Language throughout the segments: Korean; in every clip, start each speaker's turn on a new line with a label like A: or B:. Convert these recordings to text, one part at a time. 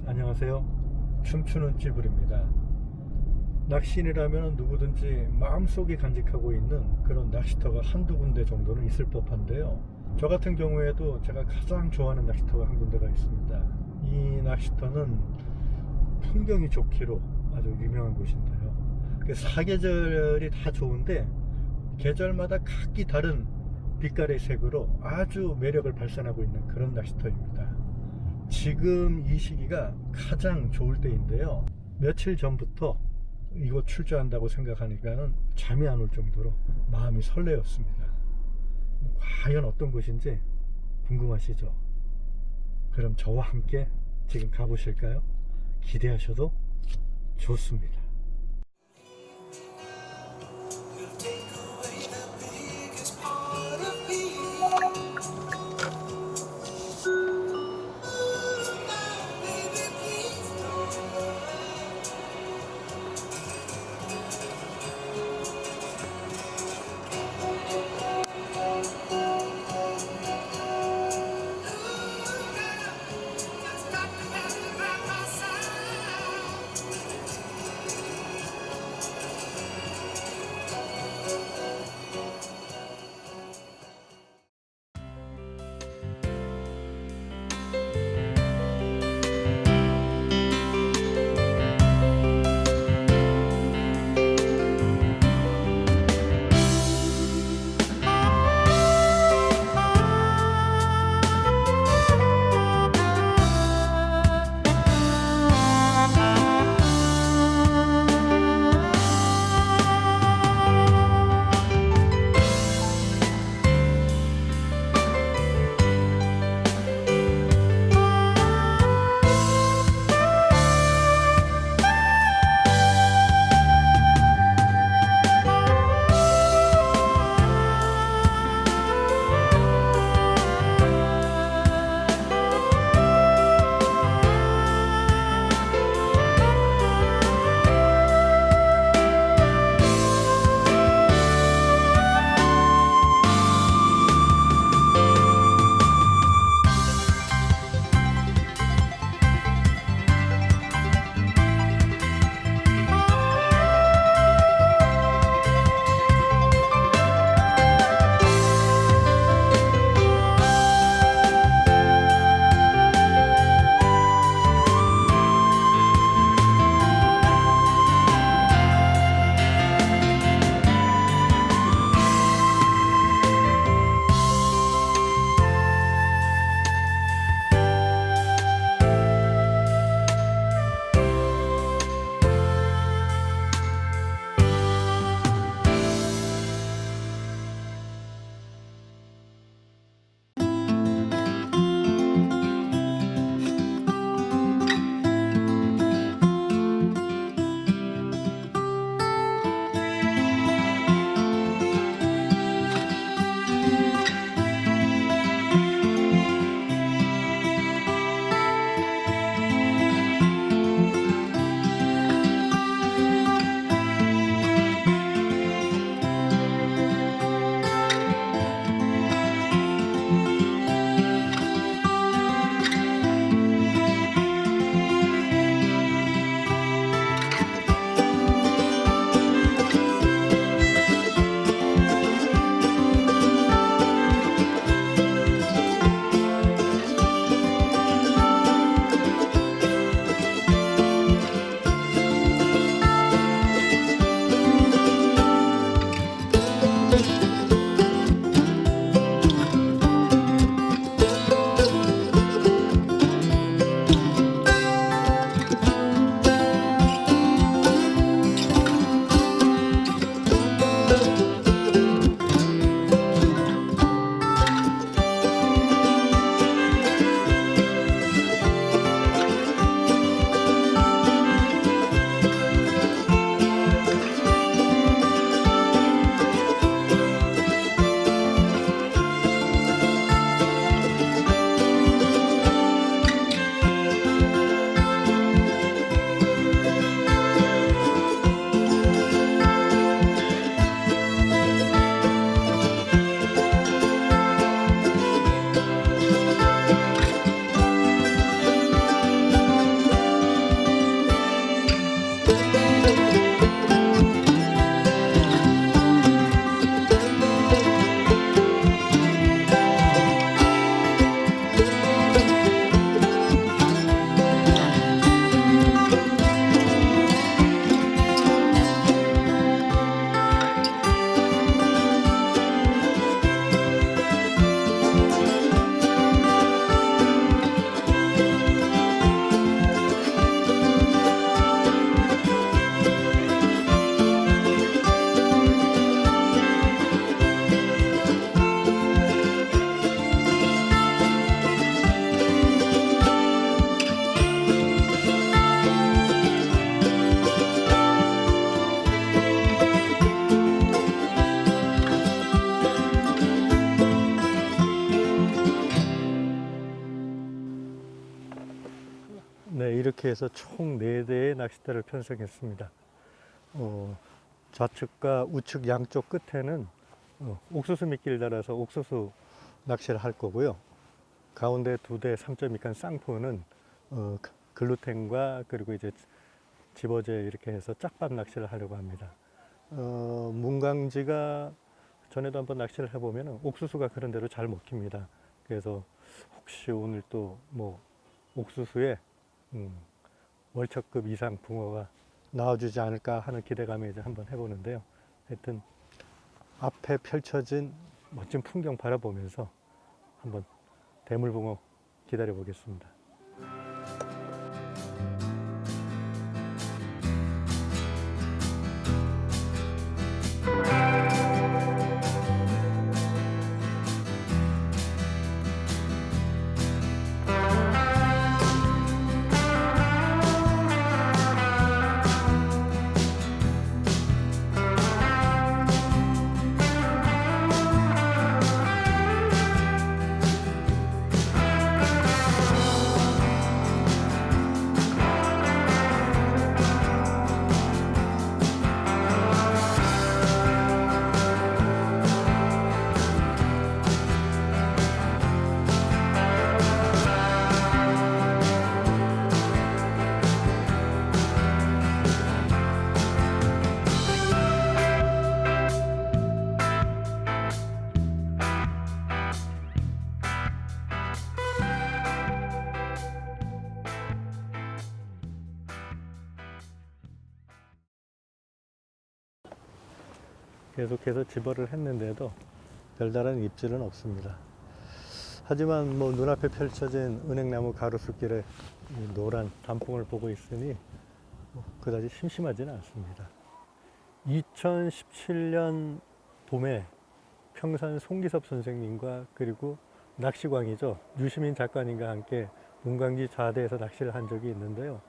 A: 안녕하세요. 춤추는 찌불입니다. 낚시인이라면 누구든지 마음속에 간직하고 있는 그런 낚시터가 한두 군데 정도는 있을 법한데요. 저 같은 경우에도 제가 가장 좋아하는 낚시터가 한 군데가 있습니다. 이 낚시터는 풍경이 좋기로 아주 유명한 곳인데요. 사계절이 다 좋은데 계절마다 각기 다른 빛깔의 색으로 아주 매력을 발산하고 있는 그런 낚시터입니다. 지금 이 시기가 가장 좋을 때인데요. 며칠 전부터 이곳 출조한다고 생각하니까는 잠이 안 올 정도로 마음이 설레었습니다. 과연 어떤 곳인지 궁금하시죠? 그럼 저와 함께 지금 가보실까요? 기대하셔도 좋습니다. 이렇게 해서 총 4대의 낚싯대를 편성했습니다. 좌측과 우측 양쪽 끝에는 옥수수 미끼를 달아서 옥수수 낚시를 할 거고요. 가운데 2대 3.2칸 쌍포는 글루텐과 그리고 이제 집어제 이렇게 해서 짝밥 낚시를 하려고 합니다. 문광지가 전에도 한번 낚시를 해보면 옥수수가 그런 대로 잘 먹힙니다. 그래서 혹시 오늘 또 뭐 옥수수에 월척급 이상 붕어가 나와주지 않을까 하는 기대감에 이제 한번 해보는데요. 하여튼 앞에 펼쳐진 멋진 풍경 바라보면서 한번 대물붕어 기다려 보겠습니다. 계속해서 집어를 했는데도 별다른 입질은 없습니다. 하지만 뭐 눈앞에 펼쳐진 은행나무 가로수길에 노란 단풍을 보고 있으니 그다지 심심하지는 않습니다. 2017년 봄에 평산 송기섭 선생님과 그리고 낚시광이죠. 유시민 작가님과 함께 문광지 좌대에서 낚시를 한 적이 있는데요.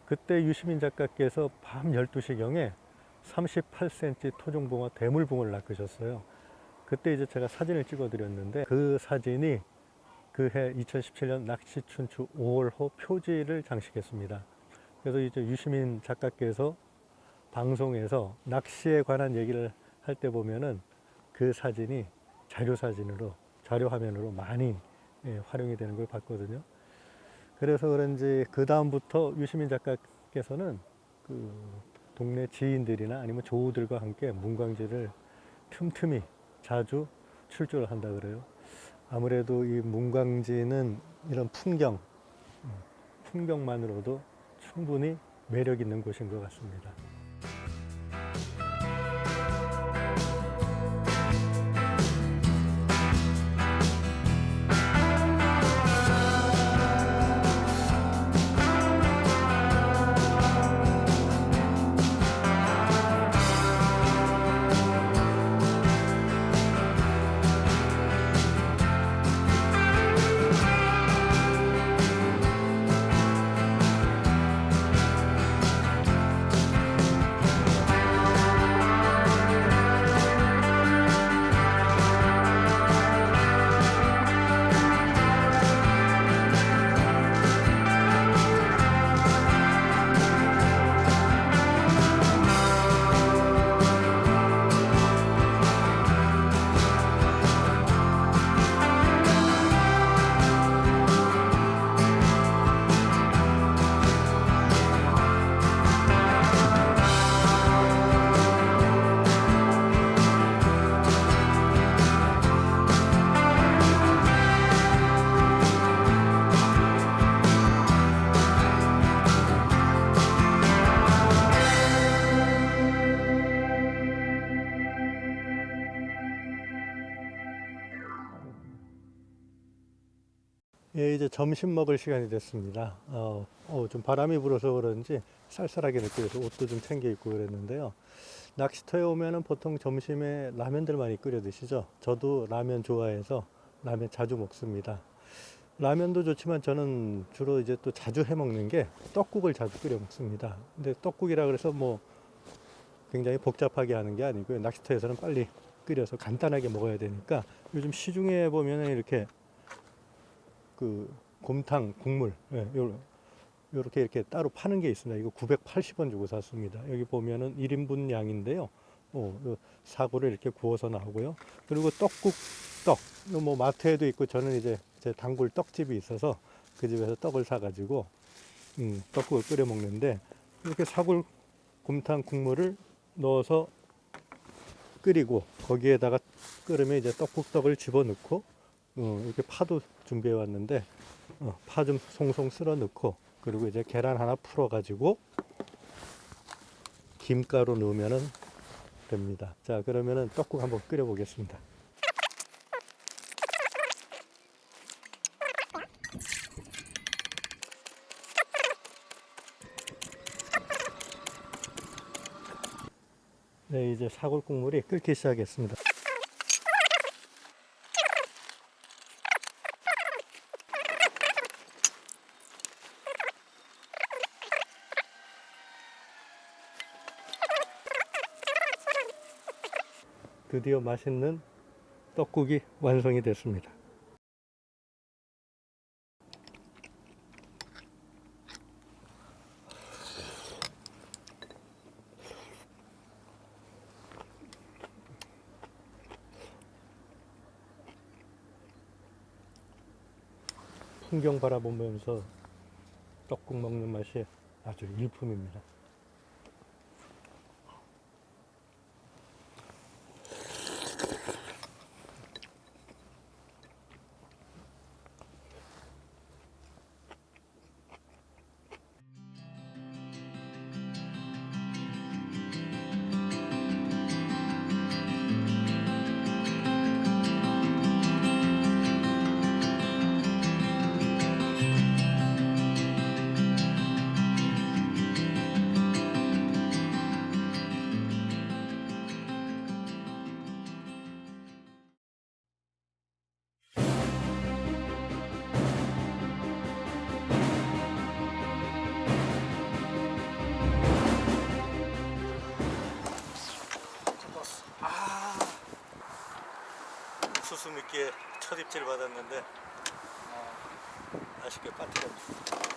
A: 그때 유시민 작가께서 밤 12시경에 38cm 토종붕어 대물붕어를 낚으셨어요. 그때 이제 제가 사진을 찍어 드렸는데 그 사진이 그해 2017년 낚시춘추 5월호 표지를 장식했습니다. 그래서 이제 유시민 작가께서 방송에서 낚시에 관한 얘기를 할 때 보면은 그 사진이 자료 화면으로 많이 활용이 되는 걸 봤거든요. 그래서 그런지 그 다음부터 유시민 작가께서는 그 동네 지인들이나 아니면 조우들과 함께 문광지를 틈틈이 자주 출조를 한다 그래요. 아무래도 이 문광지는 이런 풍경만으로도 충분히 매력 있는 곳인 것 같습니다. 예, 이제 점심 먹을 시간이 됐습니다. 좀 바람이 불어서 그런지 쌀쌀하게 느껴져서 옷도 좀 챙겨 입고 그랬는데요. 낚시터에 오면은 보통 점심에 라면들 많이 끓여 드시죠. 저도 라면 좋아해서 라면 자주 먹습니다. 라면도 좋지만 저는 주로 이제 또 자주 해 먹는 게 떡국을 자주 끓여 먹습니다. 근데 떡국이라 그래서 뭐 굉장히 복잡하게 하는 게 아니고요. 낚시터에서는 빨리 끓여서 간단하게 먹어야 되니까 요즘 시중에 보면은 이렇게 그 곰탕 국물, 이렇게 따로 파는 게 있습니다. 이거 980원 주고 샀습니다. 여기 보면은 1인분 양인데요. 요 사고를 이렇게 구워서 나오고요. 그리고 떡. 이거 뭐 마트에도 있고 저는 이제 제 단골 떡집이 있어서 그 집에서 떡을 사가지고 떡국을 끓여 먹는데 이렇게 사골 곰탕 국물을 넣어서 끓이고 거기에다가 끓으면 이제 떡국떡을 집어넣고 이렇게 파도 준비해 왔는데 파 좀 송송 쓸어 넣고 그리고 이제 계란 하나 풀어 가지고 김가루 넣으면은 됩니다. 자, 그러면은 떡국 한번 끓여 보겠습니다. 네, 이제 사골 국물이 끓기 시작했습니다. 드디어 맛있는 떡국이 완성이 됐습니다. 풍경 바라보면서 떡국 먹는 맛이 아주 일품입니다. 수수미끼에 첫 입질 받았는데 아쉽게 빠뜨렸습니다.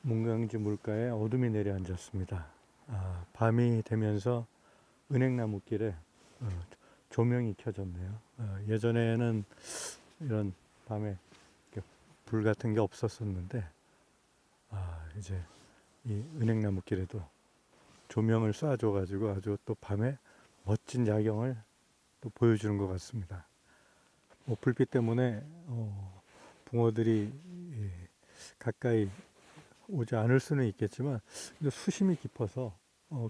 A: 문강지 물가에 어둠이 내려앉았습니다. 밤이 되면서 은행나무길에 조명이 켜졌네요. 예전에는 이런 밤에 불 같은 게 없었었는데 이제 이 은행나무길에도 조명을 쏴줘 가지고 아주 또 밤에 멋진 야경을 또 보여주는 것 같습니다. 뭐 불빛 때문에 붕어들이 가까이 오지 않을 수는 있겠지만 근데 수심이 깊어서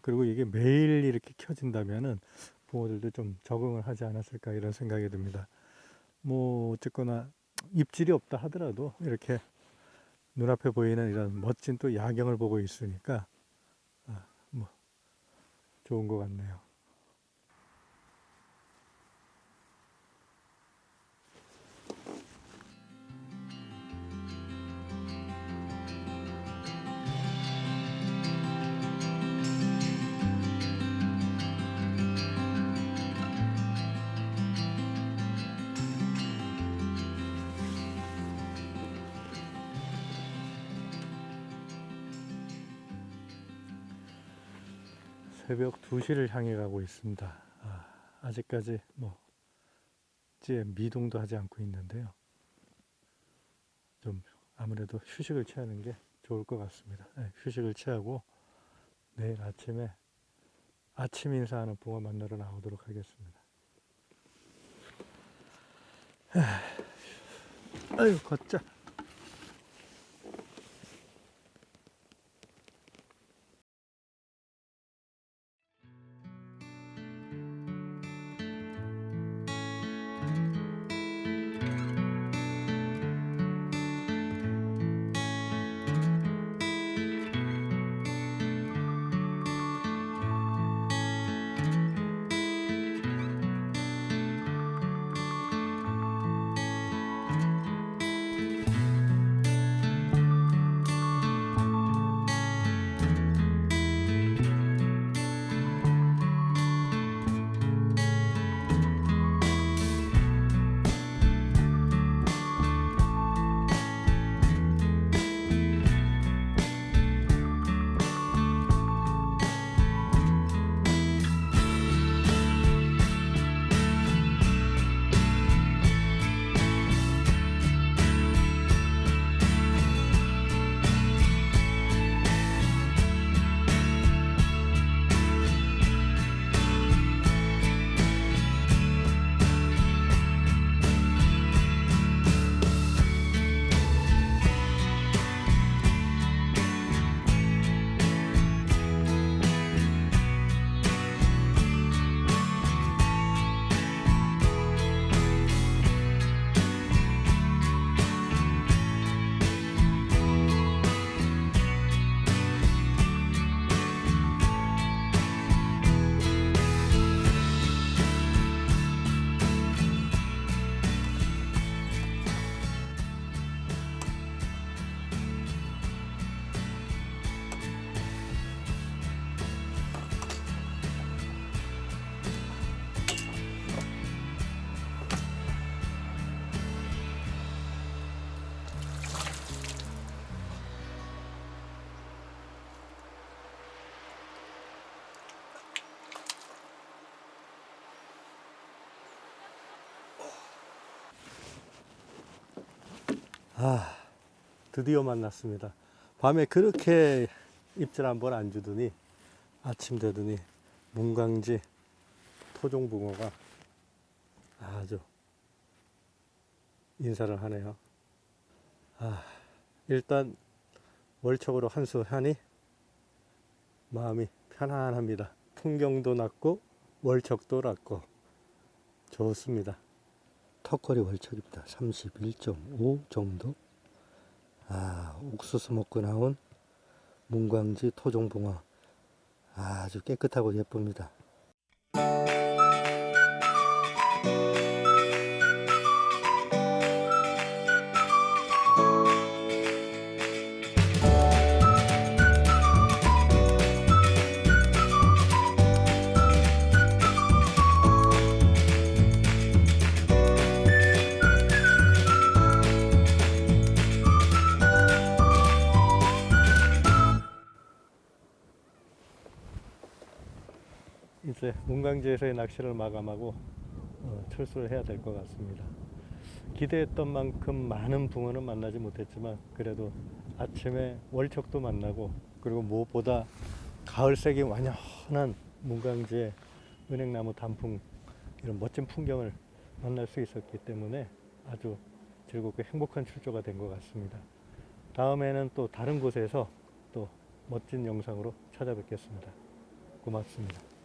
A: 그리고 이게 매일 이렇게 켜진다면은 붕어들도 좀 적응을 하지 않았을까 이런 생각이 듭니다. 뭐 어쨌거나 입질이 없다 하더라도 이렇게 눈앞에 보이는 이런 멋진 또 야경을 보고 있으니까 뭐 좋은 것 같네요. 새벽 2시를 향해 가고 있습니다. 아직까지 뭐 미동도 하지 않고 있는데요. 좀 아무래도 휴식을 취하는 게 좋을 것 같습니다. 네, 휴식을 취하고 내일 아침에 아침 인사하는 붕어 만나러 나오도록 하겠습니다. 아유 걷자. 아, 드디어 만났습니다. 밤에 그렇게 입질 한번 안 주더니 아침 되더니 문광지 토종붕어가 아주 인사를 하네요. 아, 일단 월척으로 한 수 하니 마음이 편안합니다. 풍경도 났고 월척도 났고 좋습니다. 턱걸이 월척입니다. 31.5 정도. 아, 옥수수 먹고 나온 문광지 토종붕어 아주 깨끗하고 예쁩니다. 이제 문광지에서의 낚시를 마감하고 철수를 해야 될 것 같습니다. 기대했던 만큼 많은 붕어는 만나지 못했지만 그래도 아침에 월척도 만나고 그리고 무엇보다 가을색이 완연한 문광지의 은행나무 단풍 이런 멋진 풍경을 만날 수 있었기 때문에 아주 즐겁고 행복한 출조가 된 것 같습니다. 다음에는 또 다른 곳에서 또 멋진 영상으로 찾아뵙겠습니다. 고맙습니다.